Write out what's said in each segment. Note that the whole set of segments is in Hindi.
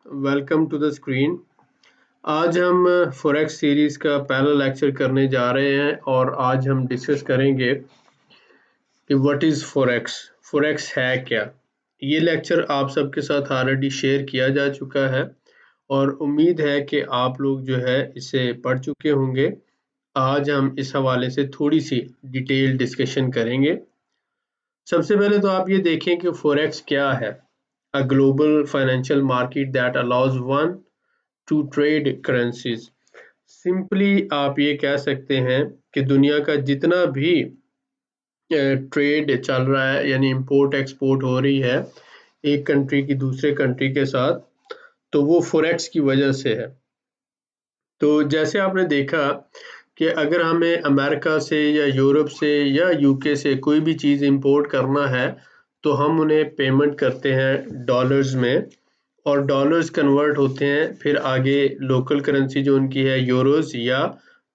Welcome to the screen. आज हम फॉरेक्स सीरीज का पहला लेक्चर करने जा रहे हैं और आज हम डिस्कस करेंगे कि व्हाट इज़ फॉरेक्स। फॉरेक्स है क्या। ये लेक्चर आप सबके साथ ऑलरेडी शेयर किया जा चुका है और उम्मीद है कि आप लोग जो है इसे पढ़ चुके होंगे। आज हम इस हवाले से थोड़ी सी डिटेल डिस्कशन करेंगे। सबसे पहले तो आप ये देखें कि फॉरेक्स क्या है। A global financial market that allows one two trade currencies. Simply आप ये कह सकते हैं कि दुनिया का जितना भी ट्रेड चल रहा है, यानी इंपोर्ट एक्सपोर्ट हो रही है एक कंट्री की दूसरे कंट्री के साथ, तो वो फॉरेक्स की वजह से है। तो जैसे आपने देखा कि अगर हमें अमेरिका से या यूरोप से या यूके से कोई भी चीज़ इंपोर्ट करना है तो हम उन्हें पेमेंट करते हैं डॉलर्स में और डॉलर्स कन्वर्ट होते हैं फिर आगे लोकल करेंसी जो उनकी है यूरोज या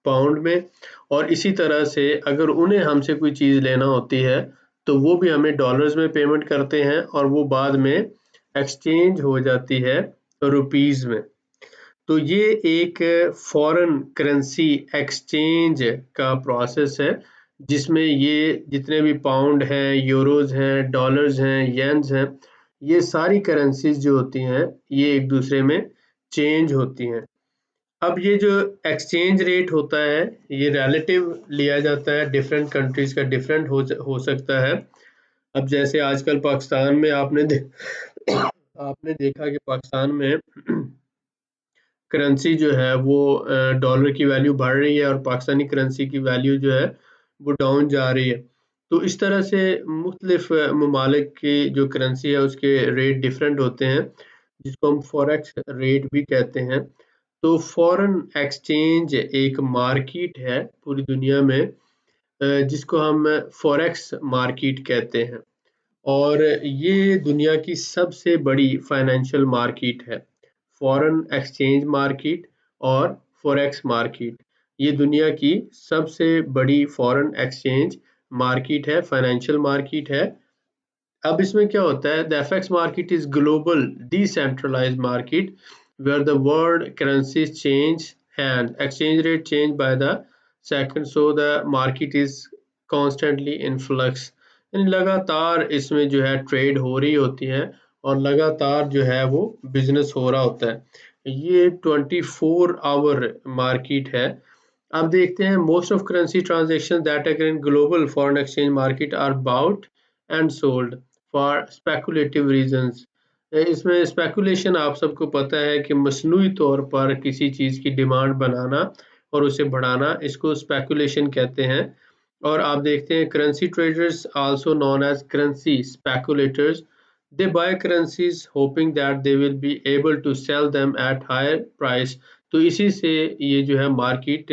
पाउंड में। और इसी तरह से अगर उन्हें हमसे कोई चीज़ लेना होती है तो वो भी हमें डॉलर्स में पेमेंट करते हैं और वो बाद में एक्सचेंज हो जाती है रुपीज़ में। तो ये एक फॉरेन करेंसी एक्सचेंज का प्रोसेस है जिसमें ये जितने भी पाउंड हैं, यूरोज हैं, डॉलर्स हैं, येन्स हैं, ये सारी करेंसीज जो होती हैं ये एक दूसरे में चेंज होती हैं। अब ये जो एक्सचेंज रेट होता है ये रिलेटिव लिया जाता है, डिफरेंट कंट्रीज का डिफरेंट हो सकता है। अब जैसे आजकल पाकिस्तान में आपने देखा कि पाकिस्तान में करेंसी जो है वो डॉलर की वैल्यू बढ़ रही है और पाकिस्तानी करेंसी की वैल्यू जो है वो डाउन जा रही है। तो इस तरह से मुख्तलिफ ममालिक की जो करेंसी है उसके रेट डिफरेंट होते हैं जिसको हम फॉरेक्स रेट भी कहते हैं। तो फॉरेन एक्सचेंज एक मार्केट है पूरी दुनिया में जिसको हम फॉरेक्स मार्केट कहते हैं और ये दुनिया की सबसे बड़ी फाइनेंशियल मार्केट है। फॉरेन एक्सचेंज मार्केट और फॉरेक्स मार्केट ये दुनिया की सबसे बड़ी फॉरेन एक्सचेंज मार्केट है, फाइनेंशियल मार्केट है। अब इसमें क्या होता है, the FX market is global decentralised market where the world currencies change hand, exchange rate change by the second, so the market is constantly in flux. लगातार इसमें जो है ट्रेड हो रही होती है और लगातार जो है वो बिजनेस हो रहा होता है। ये 24 आवर मार्केट है। अब देखते हैं most of currency transaction that occur in global foreign exchange market are bought and sold for speculative reasons. इसमें स्पेकुलेशन आप सबको पता है कि मसनूई तौर पर किसी चीज़ की डिमांड बनाना और उसे बढ़ाना, इसको स्पेकुलेशन कहते हैं। और आप देखते हैं currency traders also known as currency speculators, they buy currencies hoping that they will be able to sell them at higher price. तो इसी से ये जो है मार्केट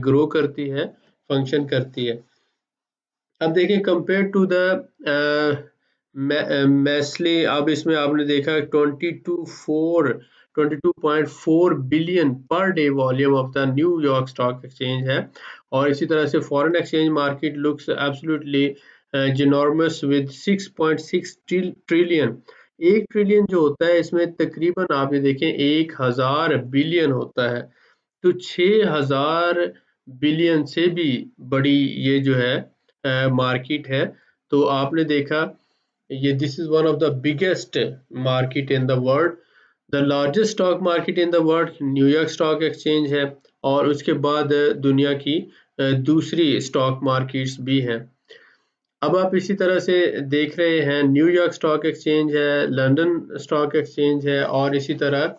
ग्रो करती है, फंक्शन करती है। अब देखिए कंपेयर टू द मैस्ले, अब इसमें आपने देखा 22.4 billion per day volume of the New York stock exchange है। और इसी तरह से foreign exchange market looks absolutely enormous with 6.6 trillion. 1 trillion जो होता है इसमें तकरीबन आप ये देखें 1000 बिलियन होता है। तो 6000 बिलियन से भी बड़ी ये जो है मार्केट है। तो आपने देखा ये this is one of the biggest market in the world. The largest stock market in the world New York stock exchange है और उसके बाद दुनिया की दूसरी स्टॉक मार्केट्स भी हैं। अब आप इसी तरह से देख रहे हैं न्यूयॉर्क स्टॉक एक्सचेंज है, लंदन स्टॉक एक्सचेंज है और इसी तरह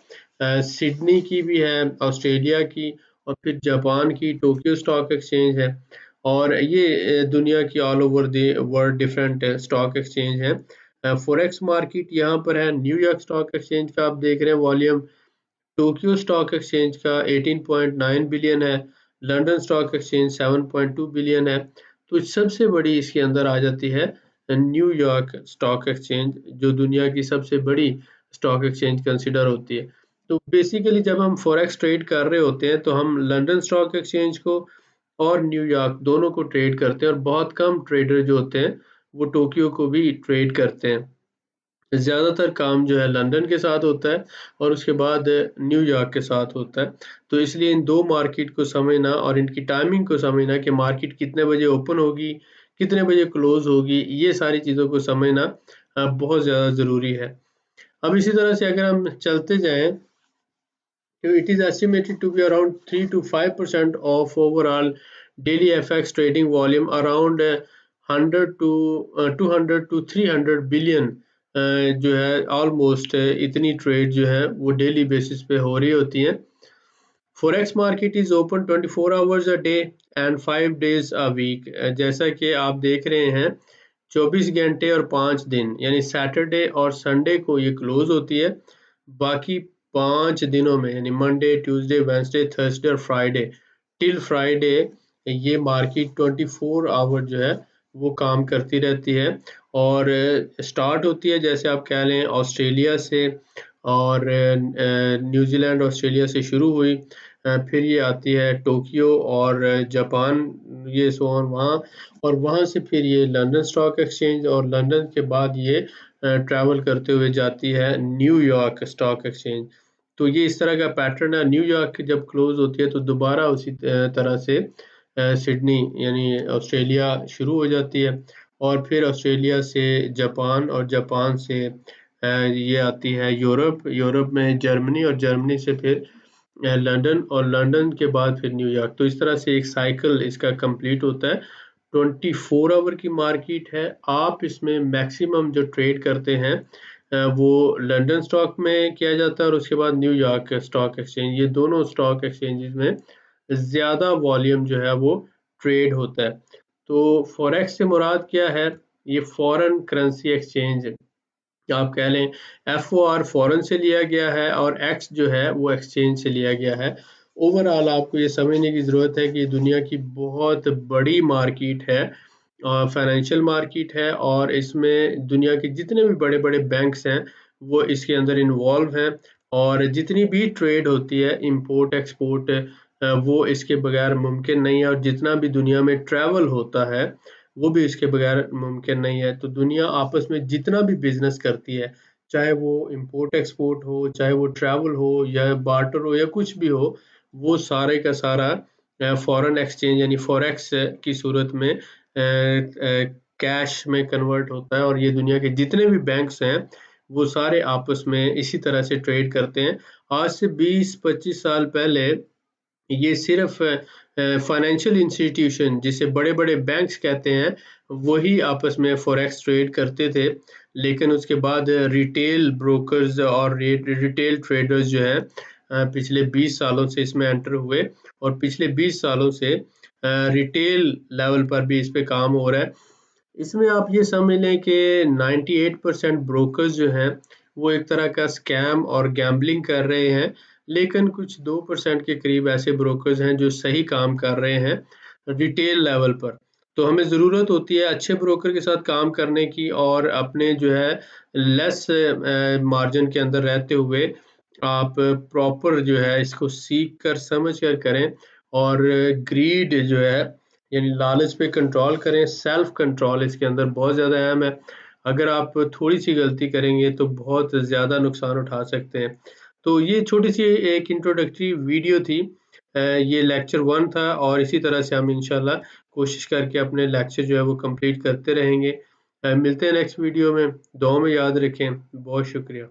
सिडनी की भी है, ऑस्ट्रेलिया की, और फिर जापान की टोक्यो स्टॉक एक्सचेंज है। और ये दुनिया की all over the world different stock exchange है। फॉरेक्स मार्केट यहाँ पर है न्यूयॉर्क स्टॉक एक्सचेंज का आप देख रहे हैं वॉल्यूम, टोक्यो स्टॉक एक्सचेंज का 18.9 बिलियन है, लंदन स्टॉक एक्सचेंज 7.2 बिलियन है। तो सबसे बड़ी इसके अंदर आ जाती है न्यूयॉर्क स्टॉक एक्सचेंज जो दुनिया की सबसे बड़ी स्टॉक एक्सचेंज कंसिडर होती है। तो बेसिकली जब हम फॉरेक्स ट्रेड कर रहे होते हैं तो हम लंदन स्टॉक एक्सचेंज को और न्यूयॉर्क दोनों को ट्रेड करते हैं और बहुत कम ट्रेडर जो होते हैं वो टोक्यो को भी ट्रेड करते हैं। ज़्यादातर काम जो है लंदन के साथ होता है और उसके बाद न्यूयॉर्क के साथ होता है। तो इसलिए इन 2 मार्केट को समझना और इनकी टाइमिंग को समझना कि मार्केट कितने बजे ओपन होगी, कितने बजे क्लोज़ होगी, ये सारी चीज़ों को समझना बहुत ज़्यादा ज़रूरी है। अब इसी तरह से अगर हम चलते जाएँ, तो it is estimated to be around 3 to 5% of overall daily FX trading volume, around 100 to 200 to 300 billion जो है ऑलमोस्ट इतनी ट्रेड जो है वो डेली बेसिस पे हो रही होती हैं। Forex market is open 24 hours a day and 5 days a week. जैसा कि आप देख रहे हैं 24 घंटे और 5 दिन यानी सैटरडे और संडे को ये क्लोज होती है। बाकी 5 दिनों में यानी मंडे, ट्यूसडे, वेडनेसडे, थर्सडे और फ्राइडे टिल फ्राइडे ये मार्केट 24 आवर जो है वो काम करती रहती है। और स्टार्ट होती है जैसे आप कह लें ऑस्ट्रेलिया से, और न्यूजीलैंड ऑस्ट्रेलिया से शुरू हुई, फिर ये आती है टोक्यो और जापान, ये सो ऑन वहाँ, और वहाँ से फिर ये लंदन स्टॉक एक्सचेंज, और लंदन के बाद ये ट्रैवल करते हुए जाती है न्यूयॉर्क स्टॉक एक्सचेंज। तो ये इस तरह का पैटर्न है। न्यूयॉर्क जब क्लोज होती है तो दोबारा उसी तरह से सिडनी यानी ऑस्ट्रेलिया शुरू हो जाती है, और फिर ऑस्ट्रेलिया से जापान, और जापान से ये आती है यूरोप, यूरोप में जर्मनी, और जर्मनी से फिर लंदन, और लंदन के बाद फिर न्यूयॉर्क। तो इस तरह से एक साइकिल इसका कंप्लीट होता है। 24 आवर की मार्केट है। आप इसमें मैक्सिमम जो ट्रेड करते हैं वो लंदन स्टॉक में किया जाता है और उसके बाद न्यूयॉर्क स्टॉक एक्सचेंज, ये दोनों स्टॉक एक्सचेंजेस में ज़्यादा वॉल्यूम जो है वो ट्रेड होता है। तो फॉरेक्स से मुराद क्या है? ये फॉरेन करेंसी एक्सचेंज, आप कह लें FOR फॉरेन से लिया गया है और एक्स जो है वो एक्सचेंज से लिया गया है। ओवरऑल आपको ये समझने की ज़रूरत है कि दुनिया की बहुत बड़ी मार्केट है, फाइनेंशियल मार्केट है, और इसमें दुनिया के जितने भी बड़े-बड़े बैंक्स हैं वो इसके अंदर इन्वॉल्व हैं, और जितनी भी ट्रेड होती है इंपोर्ट एक्सपोर्ट वो इसके बगैर मुमकिन नहीं है, और जितना भी दुनिया में ट्रैवल होता है वो भी इसके बगैर मुमकिन नहीं है। तो दुनिया आपस में जितना भी बिज़नेस करती है, चाहे वो इम्पोर्ट एक्सपोर्ट हो, चाहे वो ट्रैवल हो या बार्टर हो या कुछ भी हो, वो सारे का सारा फॉरेन एक्सचेंज यानी फॉरेक्स की सूरत में कैश में कन्वर्ट होता है, और ये दुनिया के जितने भी बैंक्स हैं, वो सारे आपस में इसी तरह से ट्रेड करते हैं। आज से 20-25 साल पहले ये सिर्फ फाइनेंशियल इंस्टीट्यूशन जिसे बड़े-बड़े बैंक्स कहते हैं, वही आपस में फॉरेक्स ट्रेड करते थे। लेकिन उसके बाद रिटेल ब्रोकर्स और रिटेल ट्रेडर्स जो हैं पिछले 20 सालों से इसमें एंटर हुए, और पिछले 20 सालों से रिटेल लेवल पर भी इस पे काम हो रहा है। इसमें आप ये समझ लें कि 98% ब्रोकर्स जो हैं वो एक तरह का स्कैम और गैम्बलिंग कर रहे हैं, लेकिन कुछ 2% के करीब ऐसे ब्रोकर्स हैं जो सही काम कर रहे हैं रिटेल लेवल पर। तो हमें ज़रूरत होती है अच्छे ब्रोकर के साथ काम करने की, और अपने जो है लेस मार्जिन के अंदर रहते हुए आप प्रॉपर जो है इसको सीख कर समझ कर करें, और ग्रीड जो है यानी लालच पे कंट्रोल करें। सेल्फ कंट्रोल इसके अंदर बहुत ज़्यादा अहम है। अगर आप थोड़ी सी गलती करेंगे तो बहुत ज़्यादा नुकसान उठा सकते हैं। तो ये छोटी सी एक इंट्रोडक्टरी वीडियो थी। ये लेक्चर 1 था, और इसी तरह से हम इंशाल्लाह कोशिश करके अपने लेक्चर जो है वो कंप्लीट करते रहेंगे। मिलते हैं नेक्स्ट वीडियो में। दुआ में याद रखें। बहुत शुक्रिया।